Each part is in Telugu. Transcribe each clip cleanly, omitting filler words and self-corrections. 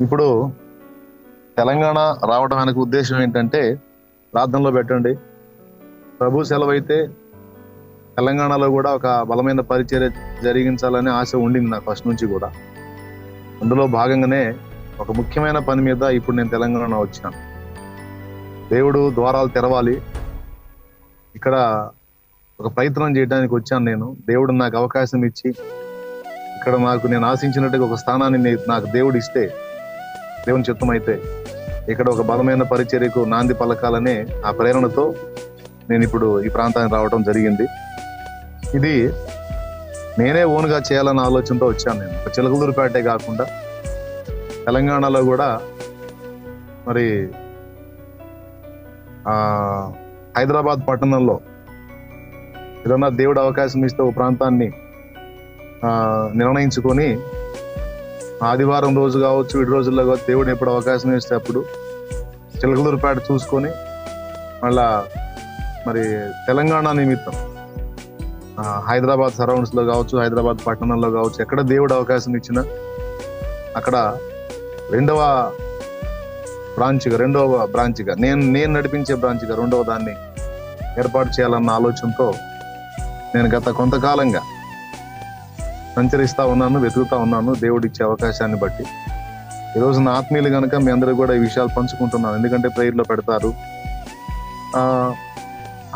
ఇప్పుడు తెలంగాణ రావడం వెనక ఉద్దేశం ఏంటంటే, ప్రార్థనలో పెట్టండి. ప్రభు సెలవైతే తెలంగాణలో కూడా ఒక బలమైన పరిచర్య జరిగించాలనే ఆశ ఉండింది నాకు ఫస్ట్ నుంచి కూడా. అందులో భాగంగానే ఒక ముఖ్యమైన పని మీద ఇప్పుడు నేను తెలంగాణ వచ్చాను. దేవుడు ద్వారాలు తెరవాలి, ఇక్కడ ఒక ప్రయత్నం చేయడానికి వచ్చాను నేను. దేవుడు నాకు అవకాశం ఇచ్చి ఇక్కడ నేను ఆశించినట్టుగా ఒక స్థానాన్ని నాకు దేవుడు ఇస్తే, దేవుని చిత్తం అయితే ఇక్కడ ఒక బలమైన పరిచర్యకు నాంది పలకాలనే ఆ ప్రేరణతో నేను ఇప్పుడు ఈ ప్రాంతానికి రావడం జరిగింది. ఇది నేనే ఓన్గా చేయాలన్న ఆలోచనతో వచ్చాను. నేను చిలకలూరుపేటే కాకుండా తెలంగాణలో కూడా మరి హైదరాబాద్ పట్టణంలో ఏదన్నా దేవుడు అవకాశం ఇస్తే ఒక ప్రాంతాన్ని నిర్ణయించుకొని ఆదివారం రోజు కావచ్చు, విడి రోజుల్లో కావచ్చు, దేవుడు ఎప్పుడు అవకాశం ఇస్తే అప్పుడు చిలకలూరుపేట చూసుకొని మళ్ళా మరి తెలంగాణ నిమిత్తం హైదరాబాద్ సరౌండ్స్లో కావచ్చు, హైదరాబాద్ పట్టణంలో కావచ్చు, ఎక్కడ దేవుడు అవకాశం ఇచ్చినా అక్కడ రెండవ బ్రాంచ్గా నేను నడిపించే బ్రాంచ్గా రెండవ దాన్ని ఏర్పాటు చేయాలన్న ఆలోచనతో నేను గత కొంతకాలంగా సంచరిస్తా ఉన్నాను, వెతుకుతా ఉన్నాను దేవుడు ఇచ్చే అవకాశాన్ని బట్టి. ఈరోజు నా ఆత్మీయులు కనుక మీ అందరూ కూడా ఈ విషయాలు పంచుకుంటున్నాను, ఎందుకంటే ప్రేయర్లో పెడతారు.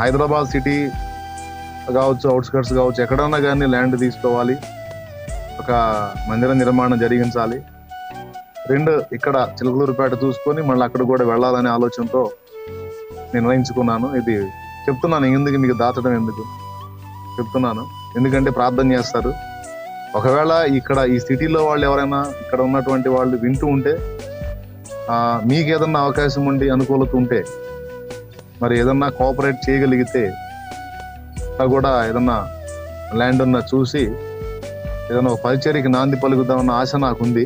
హైదరాబాద్ సిటీ కావచ్చు, అవుట్స్కట్స్ కావచ్చు, ఎక్కడన్నా కానీ ల్యాండ్ తీసుకోవాలి, ఒక మందిర నిర్మాణం జరిగించాలి. ఇక్కడ చిలకలూరుపేట చూసుకొని మళ్ళీ అక్కడ కూడా వెళ్ళాలనే ఆలోచనతో నిర్ణయించుకున్నాను. ఇది చెప్తున్నాను ఎందుకు, మీకు దాచడం ఎందుకు చెప్తున్నాను, ఎందుకంటే ప్రార్థన చేస్తారు. ఒకవేళ ఇక్కడ ఈ సిటీలో వాళ్ళు ఎవరైనా ఇక్కడ ఉన్నటువంటి వాళ్ళు వింటూ ఉంటే, మీకు ఏదన్నా అవకాశం ఉండి అనుకూలత ఉంటే, మరి ఏదన్నా కోఆపరేట్ చేయగలిగితే కూడా ఏదన్నా ల్యాండ్ చూసి ఏదైనా ఒక పరిచర్యకి నాంది పలుకుదామన్న ఆశ నాకుంది.